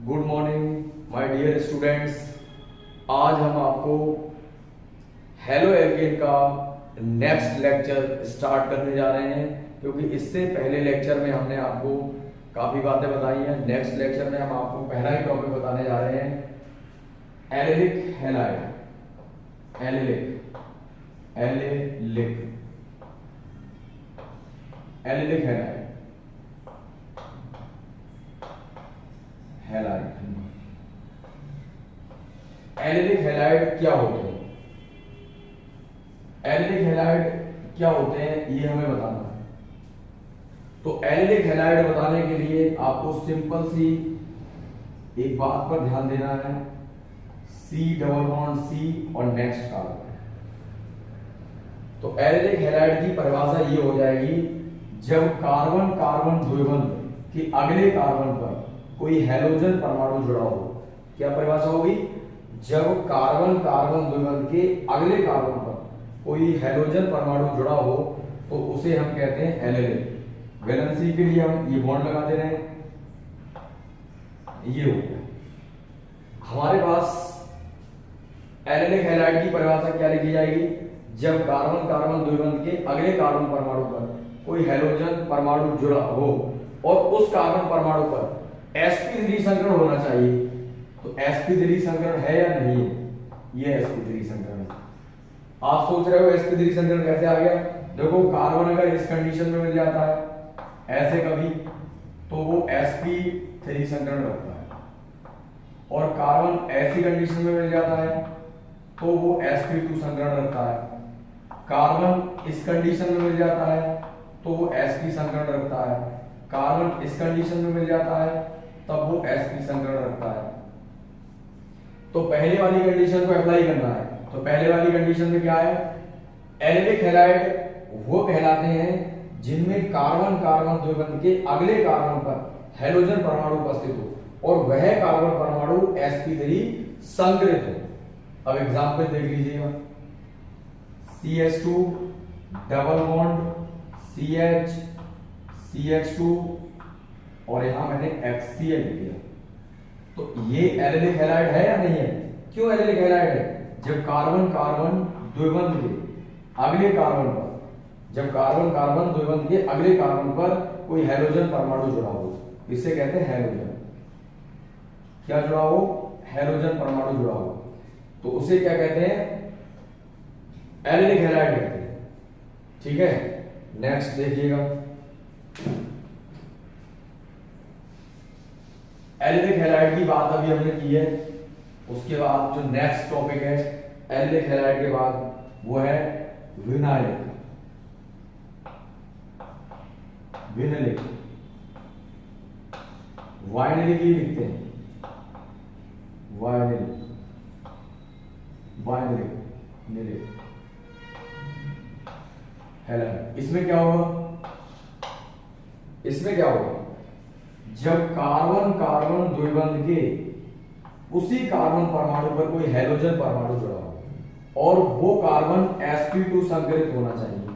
Good morning my dear students. आज हम आपको हेलो एल्केन का नेक्स्ट लेक्चर स्टार्ट करने जा रहे हैं, क्योंकि इससे पहले लेक्चर में हमने आपको काफ़ी बातें बताई हैं। नेक्स्ट लेक्चर में हम आपको पहला ही टॉपिक बताने जा रहे हैं, allylic halide. Allylic allylic allylic halide halide allylic halide क्या होते हैं? एलिलिक हैलाइड क्या होते हैं ये हमें बताना है। तो एलिलिक हैलाइड बताने के लिए आपको सिंपल सी एक बात पर ध्यान देना है, C डबल बॉन्ड C और नेक्स्ट कार्बन। तो एलिलिक हैलाइड की परिभाषा ये हो जाएगी, जब कार्बन कार्बन द्विबंध के अगले कार्बन पर कोई हैलोजन परमाणु जुड़ा हो। क्या परिभाषा होगी? जब कार्बन कार्बन द्विबंध के अगले कार्बन पर कोई हैलोजन परमाणु जुड़ा हो तो उसे हम कहते हैं एलिलिक। वैलेंसी के लिए हम ये बॉन्ड लगा दे रहे हैं, ये हो गया हमारे पास। एलिलिक हैलाइड की परिभाषा क्या लिखी जाएगी? जब कार्बन कार्बन द्विबंध के अगले कार्बन परमाणु पर कोई हैलोजन परमाणु जुड़ा हो और उस कार्बन परमाणु पर sp3 संकरण होना चाहिए। तो sp3 संकरण है या नहीं है? ये sp3 संकरण है। आप सोच रहे हो sp3 संकरण कैसे आ गया? देखो, कार्बन अगर इस कंडीशन में मिल जाता है ऐसे कभी, तो वो sp3 संकरण रखता है, और कार्बन ऐसी कंडीशन में मिल जाता है तो वो sp2 संकरण रखता है। कार्बन इस कंडीशन में मिल जाता है तो वो sp संकरण रखता है। कार्बन इस कंडीशन में मिल जाता है तब वो sp संकरण रखता है। तो पहले वाली कंडीशन को अप्लाई करना है। तो पहले वाली कंडीशन में क्या है? एलिलिक हैलाइड वो कहलाते हैं जिनमें कार्बन कार्बन द्विबंध के अगले कार्बन पर हैलोजन परमाणु उपस्थित हो और वह कार्बन परमाणु sp3 संकरित हो। अब एग्जांपल देख लीजिएगा, CH2 double bond CH CH2 और यहां मैंने HCl लिख दिया। तो ये एलिलिक हैलाइड है या नहीं है? क्यों एलिलिक हैलाइड है? जब कार्बन कार्बन द्विबंध के अगले कार्बन पर, जब कार्बन कार्बन द्विबंध के अगले कार्बन पर कोई हैलोजन परमाणु जुड़ा हो, इसे कहते हैं हैलोजन। क्या जुड़ा हो? हैलोजन परमाणु जुड़ा हो, तो उसे क्या कहते हैं? एलिलिक हैलाइड कहते हैं। ठीक है, नेक्स्ट देखिएगा। एलिलिक हैलाइड की बात अभी हमने की है। उसके बाद जो नेक्स्ट टॉपिक है एलिलिक हैलाइड के बाद, वो है विनाइलिक। विनाइलिक वाइनाइलिक ही लिखते हैं, वाइनाइलिक वाइनाइलिक निलिक हैलाइड। इसमें क्या होगा? इसमें क्या होगा? जब कार्बन कार्बन द्विबंध के उसी कार्बन परमाणु पर कोई हैलोजन परमाणु जुड़ा हो और वो कार्बन sp2 संकरित होना चाहिए।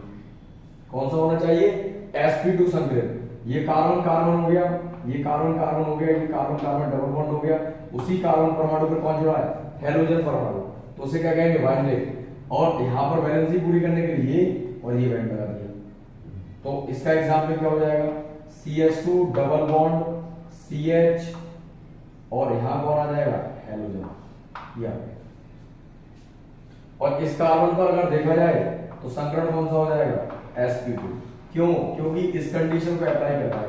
कौन सा होना चाहिए? sp2 संकरित। ये कार्बन कार्बन हो गया, ये कार्बन कार्बन हो गया, ये कार्बन कार्बन डबल बॉन्ड हो गया, उसी कार्बन परमाणु पर कौन जुड़ा है? हैलोजन परमाणु। तो उसे क्या कहेंगे? वाइनाइलिक। और यहां पर वैलेंसी पूरी करने के लिए और ये बैंड लगा दिया। तो इसका एग्जांपल क्या हो जाएगा? CH2 डबल बॉन्ड CH और यहां कौन आ जाएगा? हैलोजन। या और इस कार्बन पर अगर देखा जाए तो संकरण कौन सा हो जाएगा? sp2। क्यों? क्योंकि इस कंडीशन को अप्लाई कर रहा है,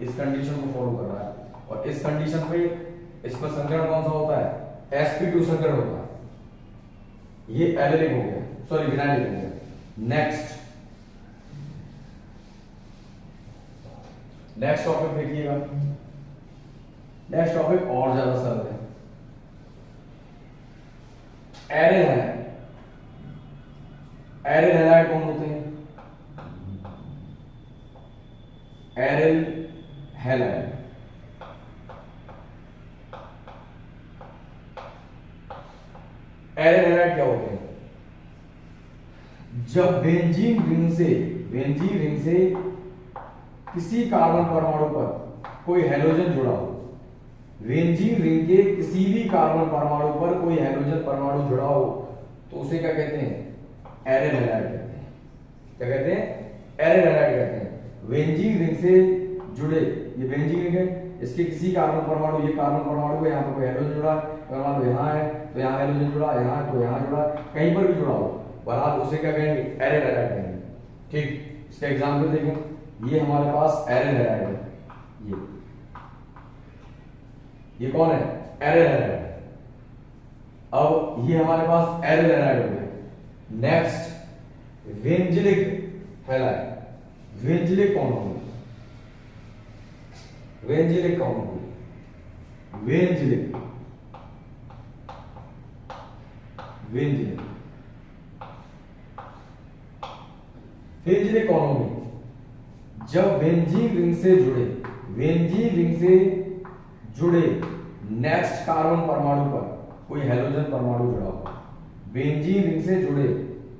इस कंडीशन को फॉलो कर रहा है, और इस कंडीशन पे इस पर संकरण कौन सा होता है? sp2 संकरण होता है। ये एलिलिक हो गया, सॉरी विनाइलिक हो गया। नेक्स्ट टॉपिक देखिएगा। नेक्स्ट टॉपिक और ज्यादा सरल है, एरिल हैलाइड। एरिल हैलाइड कौन होते हैं? एरिल हैलाइड एरिल हैलाइड क्या होते हैं? जब बेंजीन रिंग से किसी कार्बन परमाणु पर कोई हैलोजन जुड़ा हो, बेंजीन रिंग के किसी भी कार्बन परमाणु पर कोई हाइड्रोजन परमाणु जुड़ा हो तो उसे क्या कहते हैं? एरिल हैलाइड कहते हैं। क्या कहते हैं? एरिल हैलाइड कहते हैं। बेंजीन रिंग से जुड़े, ये बेंजीन रिंग है, इसके किसी कार्बन परमाणु, ये कार्बन परमाणु है, यहाँ पर कोई हाइड्रोजन जुड़ा है, अगर मान लो यहाँ है तो यहाँ हाइड्रोजन जुड़ा, यहाँ तो यहाँ जुड़ा, कहीं पर भी जुड़ा हो, बहरहाल उसे क्या कहेंगे? एरिल हैलाइड कहेंगे। ठीक, इसका एग्जाम्पल देखें, ये हमारे पास एरिल हैलाइड है, ये कौन है? Aryl halide. अब ये हमारे पास एरिल हैलाइड हो गया। Next benzylic halide. बेंजिलिक कौन होगा? बेंजिलिक कौन होगा? बेंजिलिक, बेंजिलिक, बेंजिलिक कौन होगी? जब बेंजीन रिंग से जुड़े, बेंजीन रिंग से जुड़े नेक्स्ट कार्बन परमाणु पर कोई हाइड्रोजन परमाणु जुड़ा हो। बेंजीन रिंग से जुड़े,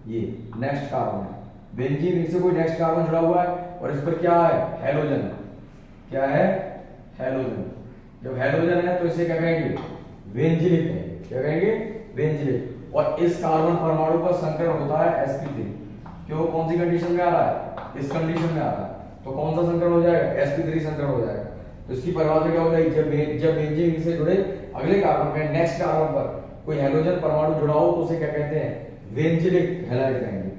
ये नेक्स्ट कार्बन है, बेंजीन रिंग से कोई नेक्स्ट कार्बन जुड़ा हुआ है और इस पर क्या है? हाइड्रोजन। क्या है? हाइड्रोजन। जब हाइड्रोजन है तो इसे क्या कहेंगे? बेंजिलिक है। क्या कहेंगे? बेंजिलिक। और इस कार्बन परमाणु पर संकरण होता है sp3। क्यों? कौन सी कंडीशन में आ रहा है? इस कंडीशन में आ रहा है, तो कौन सा संकरण हो जाएगा? sp3 संकरण हो जाएगा। तो इसकी परिभाषा क्या हो जाएगी? जब बेंजीन रिंग से जुड़े अगले कार्बन में नेक्स्ट कार्बन पर कोई हाइड्रोजन परमाणु जुड़ा हो तो उसे क्या कहते हैं? बेंजिलिक हैलाइड कहेंगे।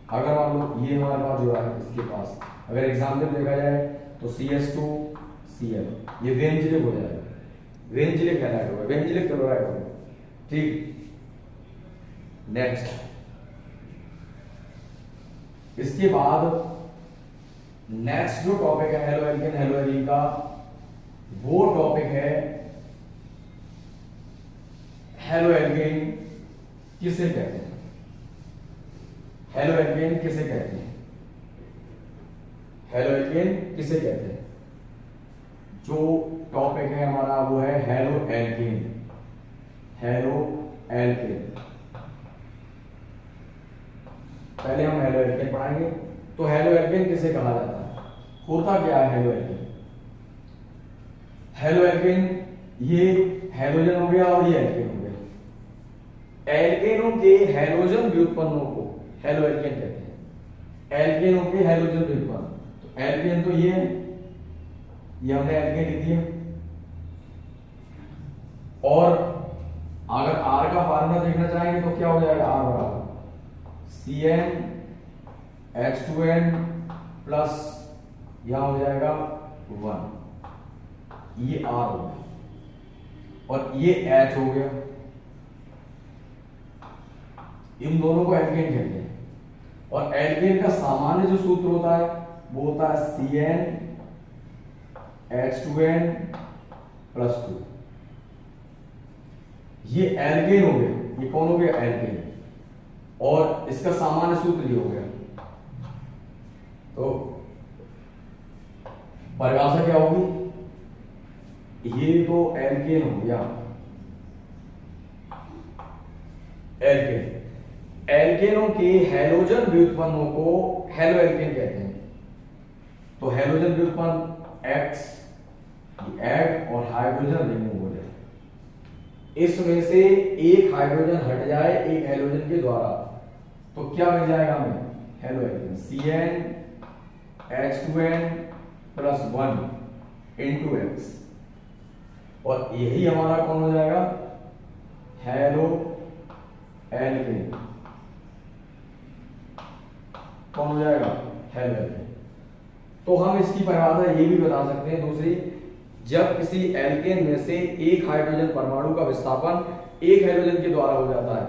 अगर मान लो ये हमारे पास जुड़ा है, इसके पास अगर एग्जाम्पल देखा जाए तो CH2Cl, ये बेंजिलिक हो जाएगा, बेंजिलिक हैलाइड होगा, बेंजिलिक क्लोराइड होगा। ठीक, नेक्स्ट इसके बाद नेक्स्ट जो टॉपिक है हेलोएल्केन हेलोएरीन का, वो टॉपिक है हेलोएल्केन किसे कहते हैं? हेलोएल्केन किसे कहते हैं? हेलोएल्केन किसे कहते हैं? जो टॉपिक है हमारा वो है हेलोएल्केन। हेलोएल्केन, पहले हम हेलोएल्केन पढ़ाएंगे। तो हेलोएल्केन किसे कहा जाता है? होता क्या है हेलोएल्केन? हेलोएल्केन ये हाइड्रोजन हो गया और ये एल्केन हो गया। एल्केनों के हाइड्रोजन व्युत्पन्नों को हेलोएल्केन कहते हैं। एल्केनों के हाइड्रोजन व्युत्पन्न, तो एल्केन तो ये है, ये हमने एल्केन लिख दिया। और अगर R का फार्मूला देखना चाहेंगे तो क्या हो जाएगा? R बराबर CnH2n प्लस यहां हो जाएगा 1, ये R हो गया और ये H हो गया। इन दोनों को एल्केन कहते हैं। और एल्केन का सामान्य जो सूत्र होता है वो होता है CnH2n प्लस 2। ये एल्केन हो गया, ये कौन हो गया? एल्केन। और इसका सामान्य सूत्र ये हो गया। तो परिभाषा क्या होगी? ये तो एल्केन हो गया, एल्केन। एल्केनों के हैलोजन व्युत्पन्नों को हेलोएल्केन कहते हैं। तो हैलोजन व्युत्पन्न X, ऐड और हाइड्रोजन रिमूव हो जाए, इसमें से एक हाइड्रोजन हट जाए एक हैलोजन के द्वारा, तो क्या मिल जाएगा हमें? Haloalkane. CnH2n plus 1 into X, और यही हमारा कौन हो जाएगा? हेलोएल्केन। कौन हो जाएगा? हेलोएल्केन। तो हम इसकी परिभाषा ये भी बता सकते हैं दूसरी, जब किसी एल्केन में से एक हाइड्रोजन परमाणु का विस्थापन एक हाइड्रोजन के द्वारा हो जाता है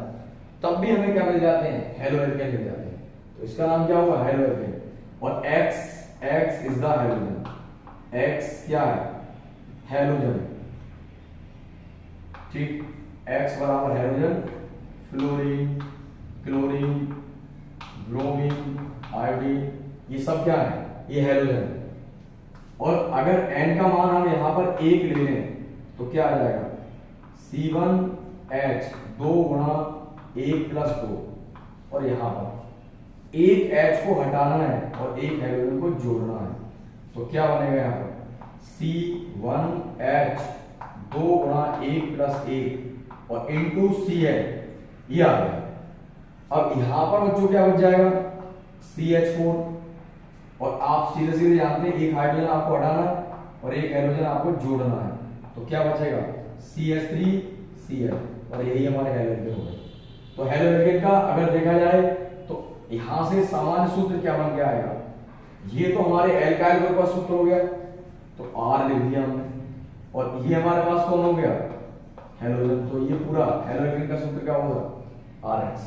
तब भी हमें क्या मिल जाते हैं? हेलोएल्केन मिल जाते हैं। तो इसका नाम क्या हुआ? हेलोएल्केन। और X is the hydrogen, X क्या है? हेलोजन। ठीक, X बराबर hydrogen, fluorine, chlorine, bromine, iodine, ये सब क्या है? ये हेलोजन। और अगर n का मान हम यहां पर 1 ले लें तो क्या आ जाएगा? C1H 2 गुणा 1 प्लस 2, और यहां पर एक H को हटाना है और एक हाइड्रोजन को जोड़ना है, तो क्या बनेगा यहां पर? C1H 2 गुणा 1 प्लस 1 और इंटू Cl, ये आ गया। अब यहां पर बच्चों क्या बच जाएगा, CH4, और आप सीधे सीधे जानते हैं एक हाइड्रोजन आपको हटाना है और एक हाइड्रोजन आपको जोड़ना है, तो क्या बचेगा CH3Cl, और यही हमारे हैलोजन हो गए। तो हैलोजन का अगर देखा जाए तो यहां से सामान्य सूत्र क्या बन के आएगा, ये तो हमारे एल्काइल ग्रुप का सूत्र हो गया, तो R लिख दिया हमने, और ये हमारे पास कौन हो गया, हैलोजन, तो ये पूरा हैलोजन का सूत्र क्या होगा, RH।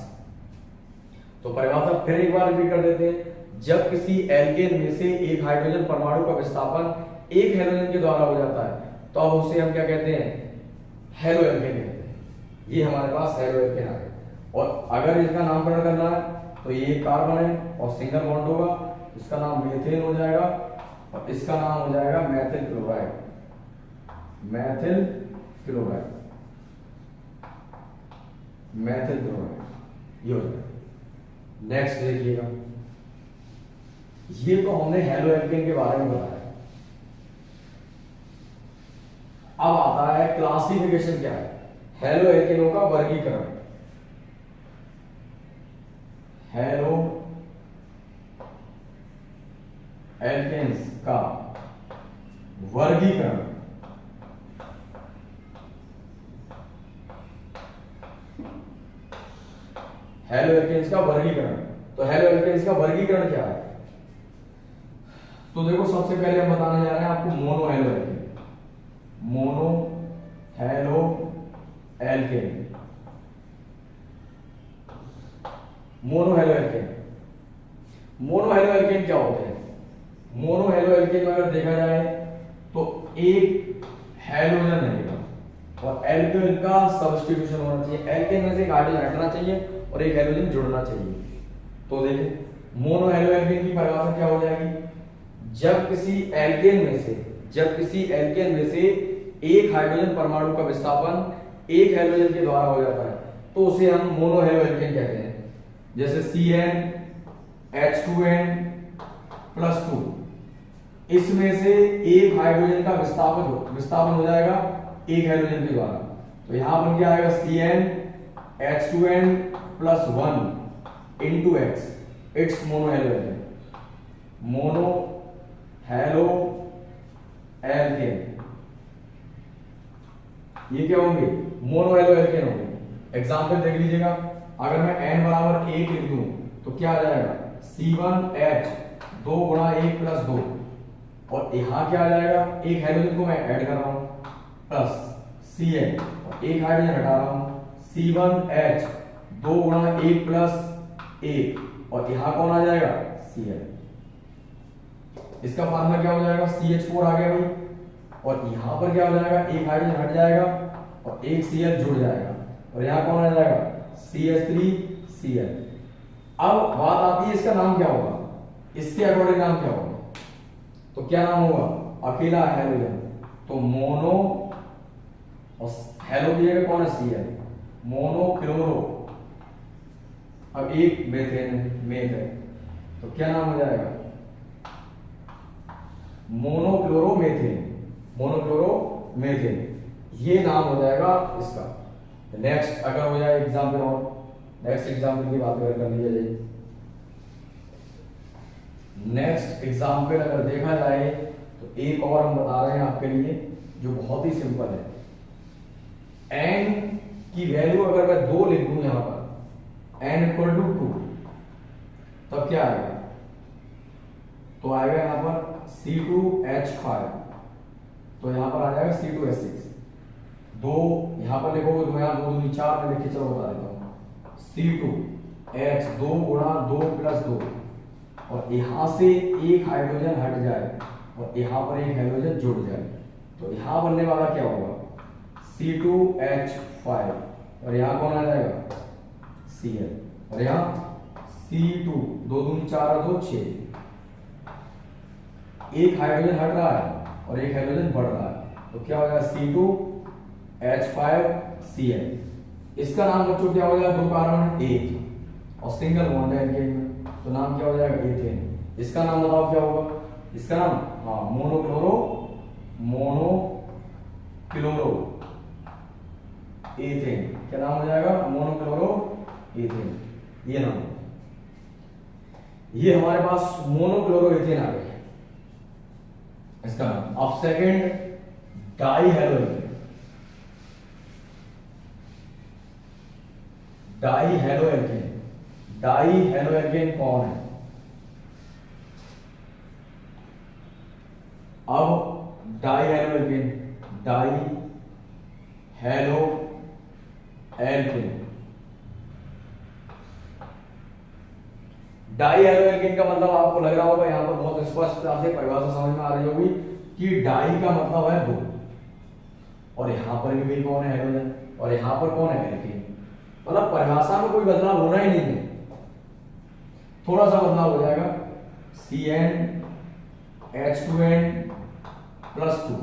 तो परिभाषा फिर एक बार रिपीट कर देते हैं, जब किसी एल्केन में से एक हाइड्रोजन परमाणु का विस्थापन एक हैलोजन के द्वारा हो जाता है तो अब उसे हम क्या कहते हैं, हेलो एल्केन कहते हैं। ये हमारे पास हेलो एल्केन आ गया। और अगर इसका नामकरण करना है तो ये कार्बन है और सिंगल बॉन्ड होगा, इसका नाम मीथेन हो जाएगा और इसका नाम हो जाएगा Maithil chloride, Maithil chloride, Maithil chloride, ये हो जाएगा। नेक्स्ट देखिएगा, ये तो हमने हेलो एल्केन के बारे में बताया। अब आता है क्लासिफिकेशन क्या है, हेलो एल्केनों का वर्गीकरण। हेलो एल्केन्स का वर्गीकरण। हेलो एल्केन्स का वर्गीकरण, तो हेलो एल्केन्स का वर्गीकरण क्या है, तो देखो सबसे पहले हम बताने जा रहे हैं आपको mono halo alkane, mono halo alkane, mono halo alkane. Mono halo alkane क्या होते हैं, मोनो हेलो एल्केन में अगर देखा जाए तो एक हैलोजन रहेगा और एल्केन का सब्स्टिट्यूशन होना चाहिए, एल्केन में से एक हाइड्रोजन हटना चाहिए और एक हैलोजन जुड़ना चाहिए। तो देखिए मोनो हेलो एल्केन की परिभाषा क्या हो जाएगी, जब किसी एल्केन में से एक हाइड्रोजन परमाणु का विस्थापन एक हैलोजन के द्वारा हो जाता है तो उसे हम मोनो हेलो एल्केन कहते हैं। जैसे CnH2n+2, इसमें से एक हाइड्रोजन का विस्थापन हो जाएगा एक हैलोजन के द्वारा, तो यहां बन के आएगा CnH2n+1 into X, it's mono halo alkane, mono halo alkane. ये क्या होंगे, मोनो हेलो एल्केन होंगे। एग्जांपल देख लीजिएगा, अगर मैं n बराबर 1 लिख दूं तो क्या आ जाएगा, C1H 2 गुणा 1 प्लस 2, और यहां क्या आ जाएगा, एक हाइड्रोजन को मैं ऐड कर रहा हूं प्लस Cn और एक हाइड्रोजन हटा रहा हूं, C1H 2 गुणा 1 प्लस 1, और यहां कौन आ जाएगा, Cl। इसका फार्मूला क्या हो जाएगा, CH4 आ गया भाई, और यहां पर क्या हो जाएगा, एक हाइड्रोजन हट जाएगा और एक Cl जुड़ जाएगा, और यहां कौन आ जाएगा, CH3Cl। अब बात आती है इसका नाम क्या होगा, इसके अकॉर्डिंग नाम क्या होगा, तो क्या नाम होगा, अकेला हैलोजन, तो मोनो, और हेलो की जगह कौन है, Cl, मोनोक्लोरो। अब एक मेथेन है तो क्या नाम हो जाएगा, मोनोक्लोरोमेथेन, मोनोक्लोरोमेथेन, ये नाम हो जाएगा इसका। नेक्स्ट अगर हो जाए एग्जाम्पल, और नेक्स्ट एग्जाम्पल की बात कर लीजिए। नेक्स्ट एग्जाम्पल अगर देखा जाए तो एक और हम बता रहे हैं आपके लिए जो बहुत ही सिंपल है। n की वैल्यू अगर मैं 2 लिख दूं यहां पर, n = 2, तब क्या आएगा, तो आएगा यहां पर C2H5, तो यहां पर आ जाएगा C2H6। 2 यहां पर लिखोगे तो यहां 2 दूनी 4 में लिख के चलो बता देता हूं, C2H 2 गुणा 2 प्लस 2, और यहां से एक हाइड्रोजन हट जाए और यहां पर एक हाइड्रोजन जुड़ जाए, तो यहां बनने वाला क्या होगा, C2H5, और यहां कौन आ जाएगा, Cl, और यहां C2, 2 दूनी 4 और 2 6, एक हाइड्रोजन हट रहा है और एक हाइड्रोजन बढ़ रहा है, तो क्या हो जाएगा, C2H5Cl। इसका नाम बच्चों क्या हो जाएगा, 2 कार्बन एक और सिंगल बॉन्ड है एल्केन में, तो नाम क्या हो जाएगा, एथेन। इसका नाम बताओ क्या होगा, इसका नाम, हाँ, मोनोक्लोरो ये नाम, ये हमारे पास मोनोक्लोरोइथेन आ गया इसका नाम। अब second dihaloalkane. Dihaloalkane, dihaloalkane कौन है? अब dihaloalkane, dihaloalkane, dihaloalkane का मतलब आपको लग रहा होगा यहां पर बहुत स्पष्टता से परिभाषा समझ में आ रही होगी कि डाई का मतलब है दो, और यहां पर भी कौन है? हेलोजन। और यहां पर कौन है? एल्केन। मतलब परिभाषा में कोई बदलाव होना ही नहीं है, थोड़ा सा बदलाव हो जाएगा। CnH2n+2।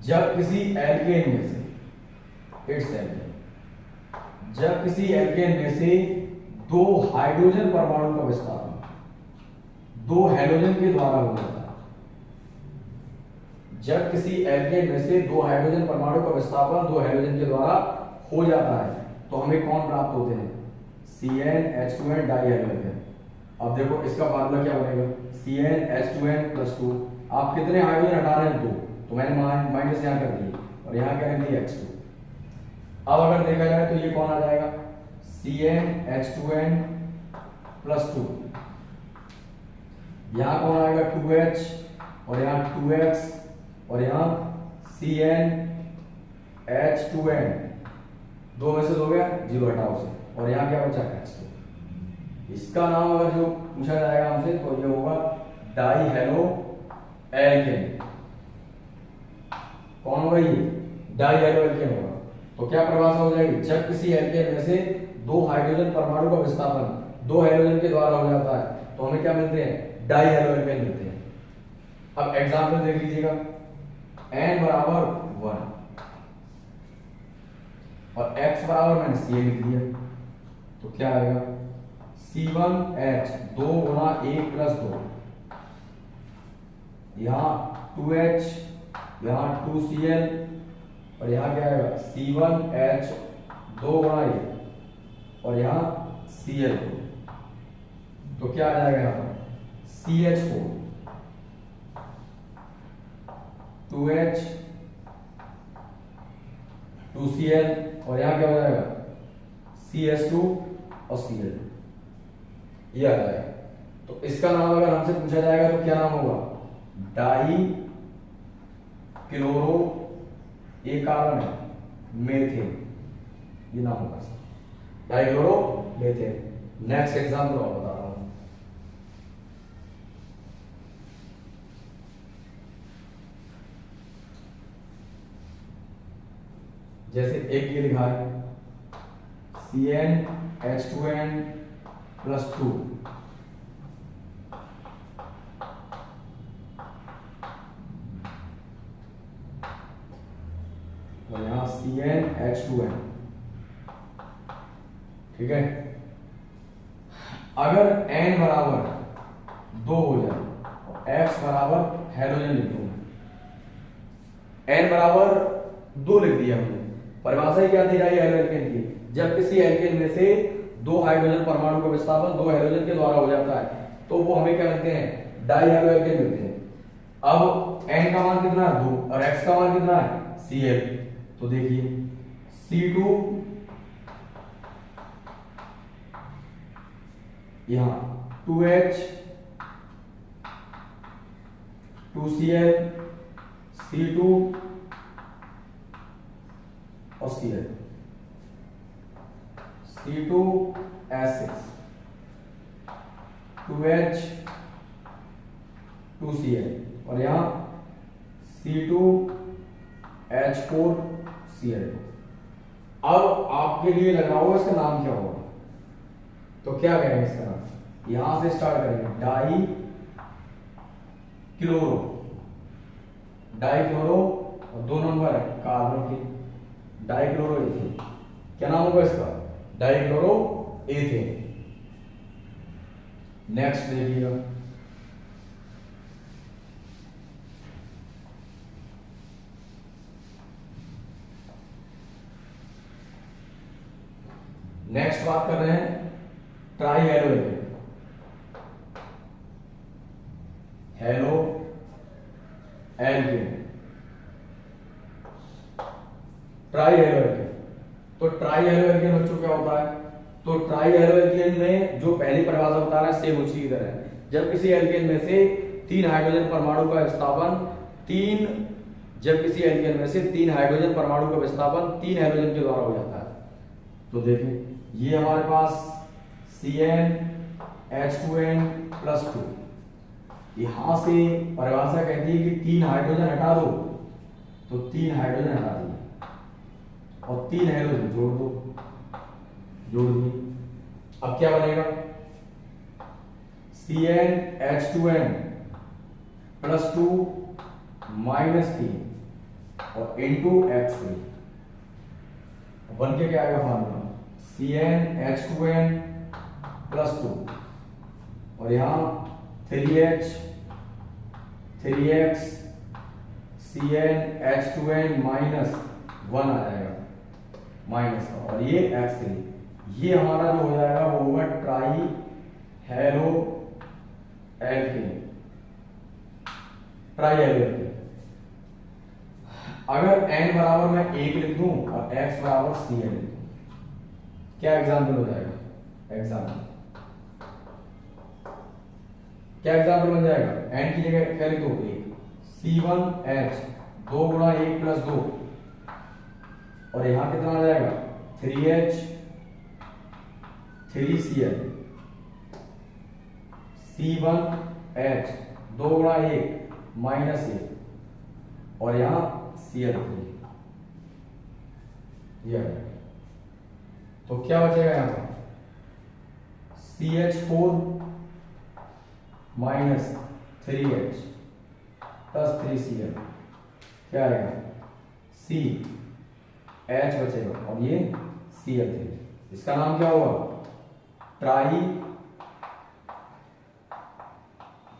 जब किसी एल्केन में से, इट्स एल्केन, जब किसी एल्केन में से दो हाइड्रोजन परमाणु का विस्तार दो हैलोजन के द्वारा हो जाता है, जब किसी एल्केन में से दो हाइड्रोजन परमाणु का विस्थापन दो हैलोजन के द्वारा हो जाता है, तो हमें कौन प्राप्त होते हैं? CnH2n डाइहेलोजन। अब देखो इसका फार्मूला क्या बनेगा? CnH2n+2। आप कितने हाइड्रोजन हटा रहे हैं? दो, तो मैंने माइनस यहां कर दिए और यहां क्या कर दिया? H2। अब अगर देखा जाए तो ये कौन आ जाएगा? CnH2n+2। यहां कौन आएगा? 2H, और यहां 2X, और यहां CnH2n। दो में से दो गया, जीरो हटाओ से, और यहां क्या बचा? H2। इसका नाम अगर जो पूछा जाएगा हमसे तो ये होगा डाइहेलोएल्केन। कौन होगा ये? डाइहेलोएल्केन होगा। तो क्या परिभाषा हो जाएगी? जब किसी एल्केन में से दो हाइड्रोजन परमाणु का विस्थापन दो हाइड्रोजन के द्वारा हो जाता है, तो हमें क्या मिलते हैं? डाइहेलोएल्केन मिलते हैं। अब एग्जांपल देख लीजिएगा। n बराबर 1 और x बराबर मैंने Ca लिख दिया, तो क्या आएगा? C1H 2 गुणा 1+2, यहाँ 2H, यहाँ 2Cl, और यहाँ क्या आएगा? C1H 2 गुणा 1, और यहाँ Cl2, तो क्या आ जाएगा यहाँ पर? CH4 2H 2Cl, और यहाँ क्या हो जाएगा? CH2 और Cl2, ये आ जाएगा। तो इसका नाम अगर हमसे पूछा जाएगा तो क्या नाम होगा? डाई क्लोरो, ये कार्बन है, मेथेन, ये नाम होगा die chloro methane. Next example और बता रहा हूं। जैसे एक ये लिखा है CnH2n+2, और यहां CnH2n, ठीक है। अगर n बराबर 2 हो जाए और x बराबर हेलोजन लिख दूं, n बराबर 2 लिख दिया हमने। परिभाषा क्या दी जाएगी हेलोजन की? जब किसी एल्केन में से दो हाइड्रोजन परमाणु का विस्थापन दो हाइड्रोजन के द्वारा हो जाता है, तो वो हमें क्या मिलते हैं? डाइहेलोएल्केन मिलते हैं। अब n का मान कितना है? 2, और x का मान कितना है? Cl। तो देखिए C2, यहां 2H 2Cl, C2 और Cl, C2H6 2H 2Cl, और यहां C2H4 Cl2। अब आपके लिए लग रहा होगा इसका नाम क्या होगा, तो क्या कहेंगे इसका नाम? यहां से स्टार्ट करेंगे, डाई क्लोरो, डाई क्लोरो, और 2 नंबर है कार्बन की, डाई क्लोरो एथेन। क्या नाम होगा इसका? Die chloro ethane. नेक्स्ट देखिएगा, नेक्स्ट बात कर रहे हैं try halo alkane. Halo alkane, try halo alkane. तो ट्राई हेलो एल्केन बच्चों क्या होता है? तो ट्राई हेलो एल्केन में जो पहली परिभाषा बता रहा है सेम उसी की तरह है। जब किसी एल्केन में से 3 हाइड्रोजन परमाणु का विस्थापन 3 जब किसी एल्केन में से 3 हाइड्रोजन परमाणु का विस्थापन 3 हाइड्रोजन के द्वारा हो जाता है। तो देखिए ये हमारे पास CnH2n+2, यहां से परिभाषा कहती है कि 3 हाइड्रोजन हटा दो, तो 3 हाइड्रोजन हटा दिए और 3 हाइड्रोजन जोड़ दो, जोड़ दिए। अब क्या बनेगा? CnH2n+2 -3 और इंटू X3 बन के क्या आएगा फॉर्मूला? CnH2n+2 और यहां 3H 3X CnH2n -1 आ जाएगा माइनस का, और ये X3, ये हमारा जो हो जाएगा वो होगा try halo alkane, try halo alkane. अगर n बराबर मैं 1 लिख दूं और x बराबर Cn लिख दूं, क्या एग्जाम्पल हो जाएगा? एग्जाम्पल क्या एग्जाम्पल बन जाएगा? n की जगह क्या लिख दो? 1 C1H 2 गुणा 1 + 2 और यहां कितना आ जाएगा? 3H 3Cl C1H 2 गुणा 1 -1 और यहां Cl3, ये तो क्या बचेगा यहां पर? CH4 -3H + 3Cl, क्या आएगा? CH बचेगा और ये Cl3। इसका नाम क्या होगा? ट्राई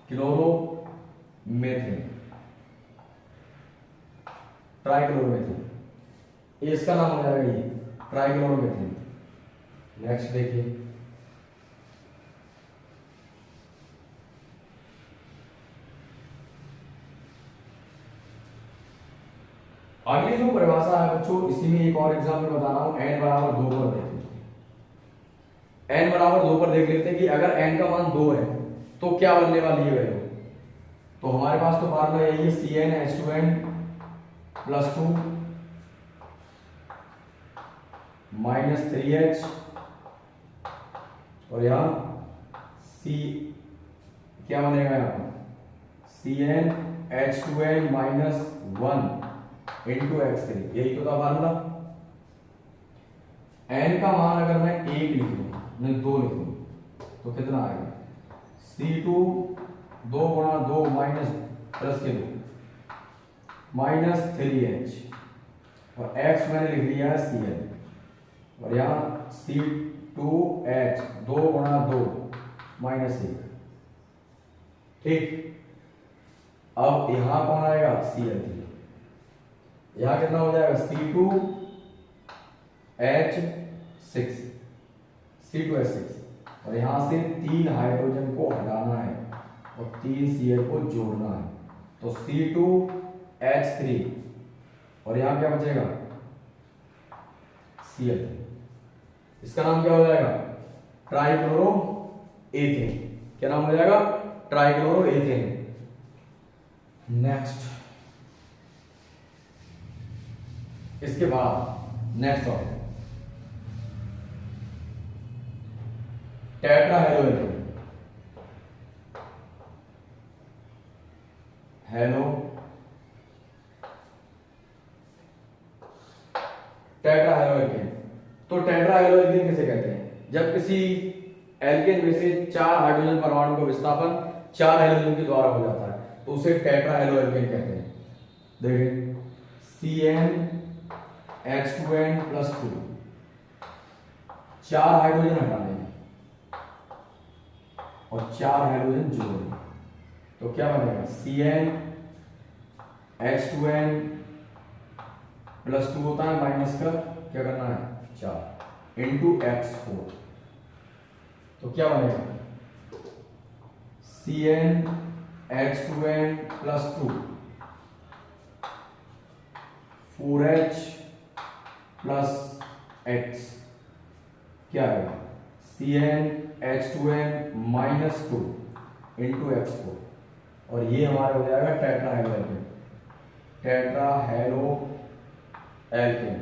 क्लोरोमेथेन, ट्राई क्लोरोमेथेन, ये इसका नाम हो जाएगा, ये ट्राई क्लोरोमेथेन। नेक्स्ट देखिए, अगली जो परिभाषा है बच्चों, इसी में एक और एग्जाम्पल बता रहा हूं। n बराबर 2 पर देख लेते हैं, n बराबर 2 पर देख लेते हैं कि अगर n का मान 2 है तो क्या बनने वाली है वैल्यू। तो हमारे पास तो फार्मूला यही है CnH2n+2 -3H और यहां C क्या बनेगा? यहां CnH2n -1 इंटू X3, यही तो था फार्मूला। n का मान अगर मैं 1 लिख दूं, नहीं 2 लिख दूं, तो कितना आएगा? C2 2 गुणा 2 प्लस के 2 -3H और X मैंने लिख लिया है Cl और यहाँ C2H 2 गुणा 2 -1, ठीक। अब यहां कौन आएगा? Cl3। यहां कितना हो जाएगा? C2H6 और यहां से 3 हाइड्रोजन को हटाना है और 3 Cl को जोड़ना है, तो C2H3 और यहां क्या बचेगा? Cl3। इसका नाम क्या हो जाएगा? ट्राइक्लोरोएथेन। क्या नाम हो जाएगा? ट्राइक्लोरोएथेन। नेक्स्ट, इसके बाद नेक्स्ट टॉपिक टेट्राहेलोएथेन। टेट्राहेलोएथेन। तो टेट्राहेलोएथेन किसे कहते हैं? जब किसी एल्केन में से 4 हाइड्रोजन परमाणु का विस्थापन 4 हाइड्रोजन के द्वारा हो जाता है तो उसे टेट्राहेलोएथेन कहते हैं। देखिए CnH2n+2 4 हाइड्रोजन हटाने हैं और 4 हाइड्रोजन जोड़ने, तो क्या बनेगा? CnH2n+2 होता है माइनस का क्या करना है? 4 इंटू X4। तो क्या बनेगा CnH2n plus 2 4H plus X क्या आएगा CnH2n माइनस 2 इंटू X4, और ये हमारा हो जाएगा टेट्राहेलो एल्केन। टेट्राहेलो एल्केन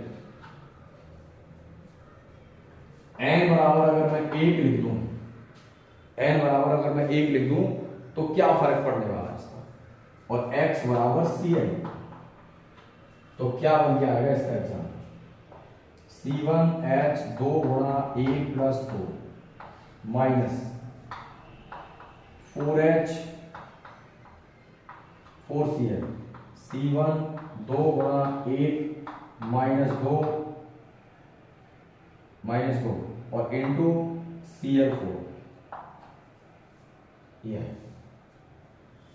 n बराबर अगर मैं 1 लिख दूं, n बराबर अगर मैं 1 लिख दूं तो क्या फर्क पड़ने वाला है इसका, और x बराबर Cn, तो क्या बन के आएगा इसका एग्जाम्पल C1H 2 गुणा 1 plus 2 minus 4H 4Cl, C1 2 गुणा 1 माइनस 2 और इंटू Cl4, ये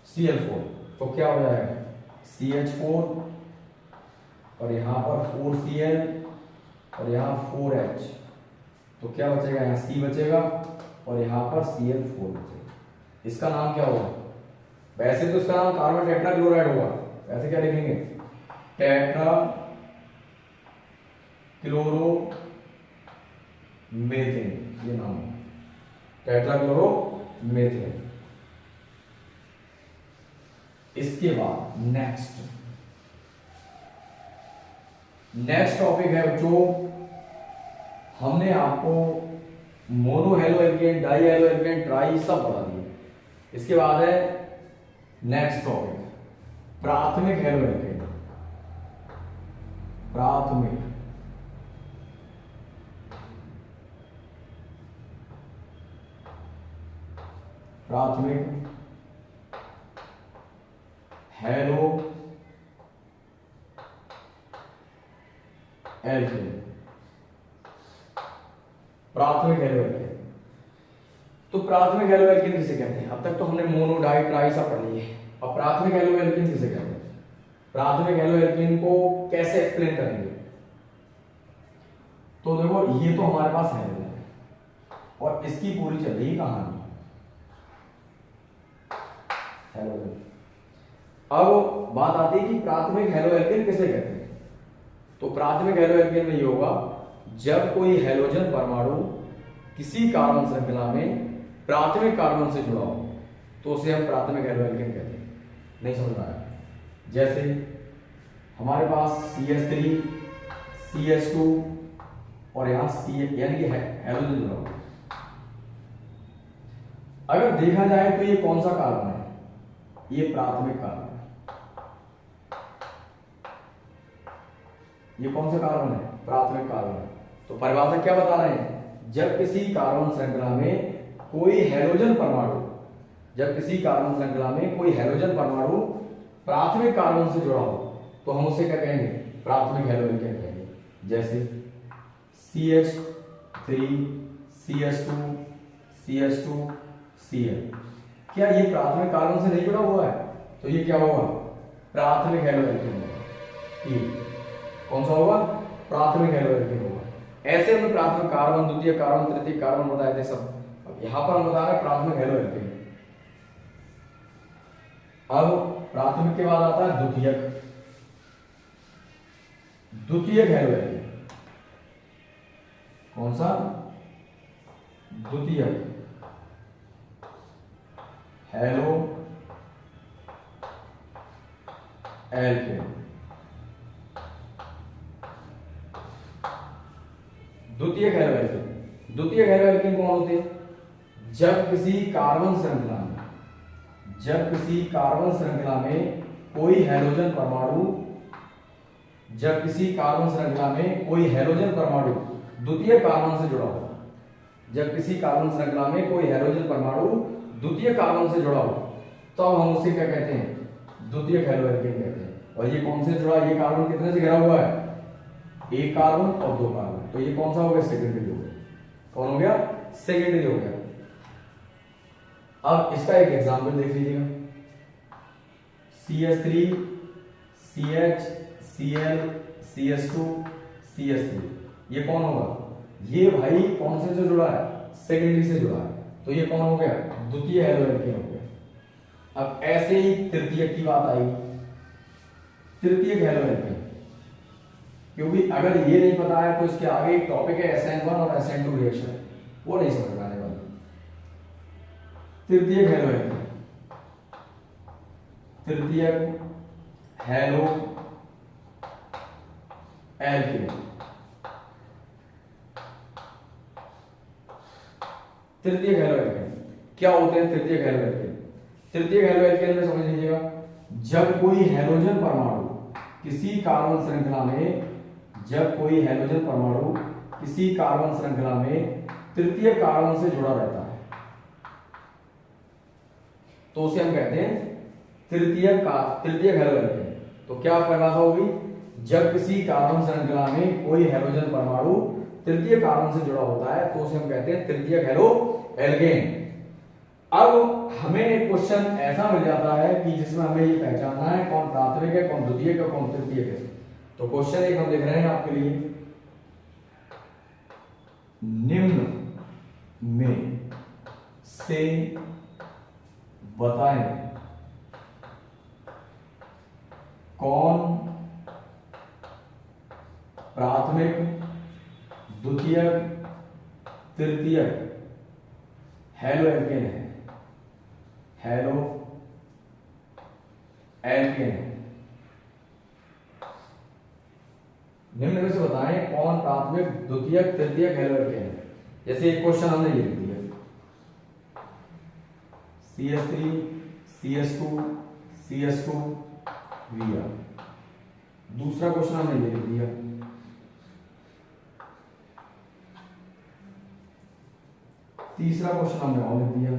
Cl4, तो क्या हो जाएगा CH4 और यहां पर 4Cl और यहां 4H, तो क्या बचेगा यहां C बचेगा और यहां पर Cl4 बचेगा। इसका नाम क्या होगा, वैसे तो इसका नाम कार्बन टेट्राक्लोराइड होगा, वैसे क्या लिखेंगे टेट्रा क्लोरो मेथेन, ये नाम है टेट्राक्लोरो मेथेन। इसके बाद नेक्स्ट टॉपिक है जो हमने आपको mono halo alkane, die halo alkane, try सब बता दिए। इसके बाद है नेक्स्ट टॉपिक प्राथमिक हेलो एल्केन। प्राथमिक हेलो एल्केन, प्राथमिक हेलो एल्केन। तो प्राथमिक हेलो एल्केन किसे कहते हैं, अब तक तो हमने मोनो, डाई, ट्राई सब पढ़ लिए। अब प्राथमिक हेलो एल्केन किसे कहते हैं, प्राथमिक हेलो एल्केन को कैसे एक्सप्लेन करेंगे। तो देखो ये तो हमारे पास हेलोजन है और इसकी पूरी चल रही कहानी हेलोजन। अब बात आती है कि प्राथमिक हेलो एल्केन किसे कहते हैं। तो प्राथमिक हेलो एल्केन में ये होगा जब कोई हेलोजन परमाणु किसी कार्बन श्रृंखला में प्राथमिक कार्बन से जुड़ा हो तो उसे हम प्राथमिक हेलो एल्केन कहते हैं। नहीं समझ में आया, जैसे हमारे पास CH3 CH2 और यहां यानी कि हेलोजन जुड़ा हुआ। अगर देखा जाए तो ये कौन सा कार्बन है, ये प्राथमिक कार्बन है। ये कौन सा कार्बन है, प्राथमिक कार्बन है। तो परिभाषा क्या बता रहे हैं, जब किसी कार्बन श्रृंखला में कोई हेलोजन परमाणु, जब किसी कार्बन श्रृंखला में कोई हेलोजन परमाणु प्राथमिक कार्बन से जुड़ा हो तो हम उसे क्या कहेंगे, प्राथमिक हेलो एल्केन कहेंगे। जैसे CH3 CH2 CH2 Cl, क्या ये प्राथमिक कार्बन से नहीं जुड़ा हुआ है, तो ये क्या होगा, प्राथमिक हेलो एल्केन होगा। ये कौन सा होगा, प्राथमिक हेलो एल्केन होगा। ऐसे हमने प्राथमिक कार्बन, द्वितीय कार्बन, तृतीय कार्बन बताए थे सब। अब यहां पर हम बता रहे हैं प्राथमिक हेलो एल्केन। अब प्राथमिक के बाद आता है द्वितीयक। द्वितीयक हेलो एल्केन कौन सा, द्वितीयक हेलो एल्केन। द्वितीयक हेलो एल्केन, द्वितीयक हेलो एल्केन कौन होते हैं, जब किसी कार्बन श्रृंखला में, जब किसी कार्बन श्रृंखला में कोई हेलोजन परमाणु, जब किसी कार्बन श्रृंखला में कोई हेलोजन परमाणु द्वितीय कार्बन से जुड़ा हो, जब किसी कार्बन श्रृंखला में कोई हेलोजन परमाणु द्वितीय कार्बन से जुड़ा हो तब तो हम उसे क्या कहते हैं, द्वितीयक हेलो एल्केन कहते हैं। और ये कौन से जुड़ा, ये कार्बन कितने से घिरा हुआ है, एक कार्बन और दो कार्बन, तो ये कौन सा हो गया, सेकेंडरी हो गया। कौन हो गया, सेकेंडरी हो गया। अब इसका एक एग्जांपल देख लीजिएगा, CH3 CH Cl CH2 CH3, ये कौन होगा, ये भाई कौन से जुड़ा है, सेकेंडरी से जुड़ा है, तो ये कौन हो गया, द्वितीय हैलो एल्केन हो गया। अब ऐसे ही तृतीयक की बात आई, तृतीयक हैलो एल्केन, क्योंकि अगर ये नहीं पता है तो इसके आगे एक टॉपिक है SN1 और SN2 रिएक्शन, वो नहीं समझ में आने वाली। तृतीयक हैलो एल्केन, तृतीयक हैलो एल्केन, तृतीयक हैलो एल्केन क्या होते हैं? तृतीयक हैलो एल्केन, तृतीयक हैलो एल्केन में समझ लीजिएगा, जब कोई हैलोजन परमाणु किसी कार्बन श्रृंखला में, जब कोई हैलोजन परमाणु किसी कार्बन श्रृंखला में तृतीय कार्बन से जुड़ा रहता है तो उसे हम कहते हैं तृतीयक हैलो एल्केन। तो क्या परिभाषा होगी, जब किसी कार्बन श्रृंखला में कोई हैलोजन परमाणु तृतीय कार्बन से जुड़ा होता है तो उसे हम कहते हैं तृतीयक हैलो एल्केन। अब हमें एक क्वेश्चन ऐसा मिल जाता है कि जिसमें हमें ये पहचानना है कौन प्राथमिक है, कौन द्वितीयक है, कौन तृतीयक है। तो क्वेश्चन एक हम लिख रहे हैं आपके लिए, निम्न में से बताएं कौन प्राथमिक, द्वितीयक, तृतीयक हैलो एल्केन है, हैलो एल्केन है। निम्न में से बताएं कौन प्राथमिक, द्वितीयक, तृतीयक हैलो एल्केन है। जैसे एक क्वेश्चन हमने ये लिख दिया, CH3 CH2 CH2 Br। दूसरा क्वेश्चन हमने ये लिख दिया, तीसरा क्वेश्चन हमने और लिख दिया,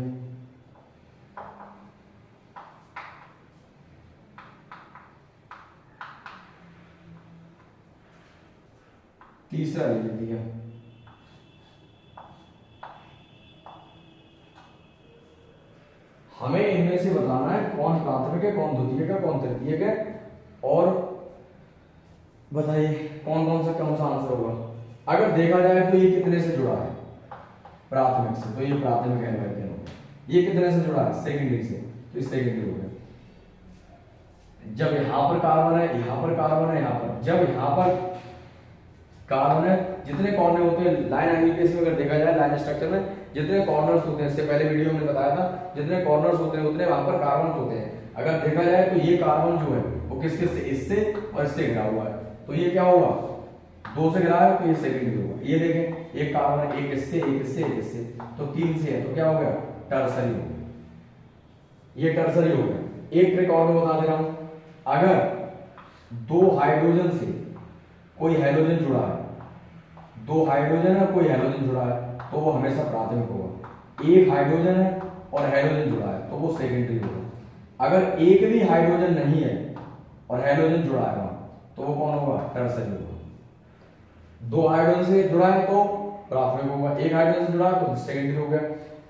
तीसरा लिख दिया। हमें इनमें से बताना है कौन प्राथमिक है, कौन द्वितीयक है, कौन तृतीयक है, और बताइए कौन सा आंसर होगा। अगर देखा जाए तो ये कितने से जुड़ा है, प्राथमिक से, तो ये प्राथमिक हैलो एल्केन होगा। ये कितने से जुड़ा है, सेकेंडरी से, तो ये सेकेंडरी हो गया। जब यहां पर कार्बन है, यहां पर कार्बन है, यहां पर, जब यहां पर कार्बन है, जितने कॉर्नर होते हैं लाइन एंगल केस में, अगर देखा जाए लाइन स्ट्रक्चर में जितने कॉर्नर्स होते हैं, इससे पहले वीडियो में बताया था, जितने कॉर्नर्स होते हैं उतने वहां पर कार्बन होते हैं। अगर देखा जाए तो ये कार्बन जो है वो किस किस से, इससे और इससे घिरा हुआ है, तो ये क्या होगा, दो से घिरा है तो ये सेकेंडरी होगा। ये देखें, एक कार्बन है, एक इससे, एक इससे, एक इससे, तो तीन से है, तो क्या हो गया, टर्सरी हो गया, ये टर्सरी हो गया। एक ट्रिक और मैं बता दे रहा हूं, अगर दो हाइड्रोजन से कोई हैलोजन जुड़ा है, दो हाइड्रोजन है, कोई हैलोजन जुड़ा है, तो वो हमेशा प्राथमिक होगा। एक हाइड्रोजन है और हैलोजन जुड़ा है तो वो सेकेंडरी होगा। अगर एक भी हाइड्रोजन नहीं है और हैलोजन जुड़ा है वहां, तो वो कौन होगा, टर्सरी होगा। दो हाइड्रोजन से जुड़ा है तो प्राथमिक होगा, एक हाइड्रोजन से जुड़ा है तो सेकेंडरी हो गया,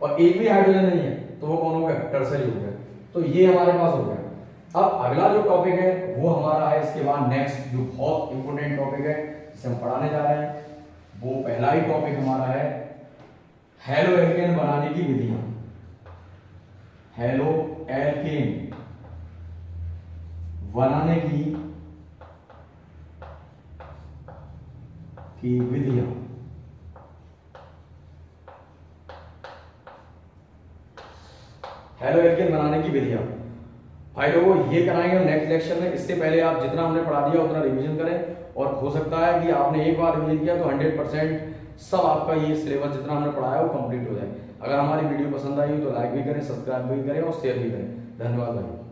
और एक भी हाइड्रोजन नहीं है तो वो कौन हो गया, टर्सरी हो गया। तो ये हमारे पास हो गया। अब अगला जो टॉपिक है वो हमारा है, इसके बाद नेक्स्ट जो बहुत इंपोर्टेंट टॉपिक है जिसे हम पढ़ाने जा रहे हैं, वो पहला ही टॉपिक हमारा है हैलो एल्केन बनाने की विधियां। हैलो एल्केन बनाने की विधियां। हैलो एल्केन बनाने की विधियां भाई लोगों ये कराएंगे नेक्स्ट लेक्चर में। इससे पहले आप जितना हमने पढ़ा दिया उतना रिवीजन करें, और हो सकता है कि आपने एक बार रिवीजन किया तो 100% सब आपका ये सिलेबस जितना हमने पढ़ाया वो कंप्लीट हो जाए। अगर हमारी वीडियो पसंद आई तो लाइक भी करें, सब्सक्राइब भी करें और शेयर भी करें। धन्यवाद भाई।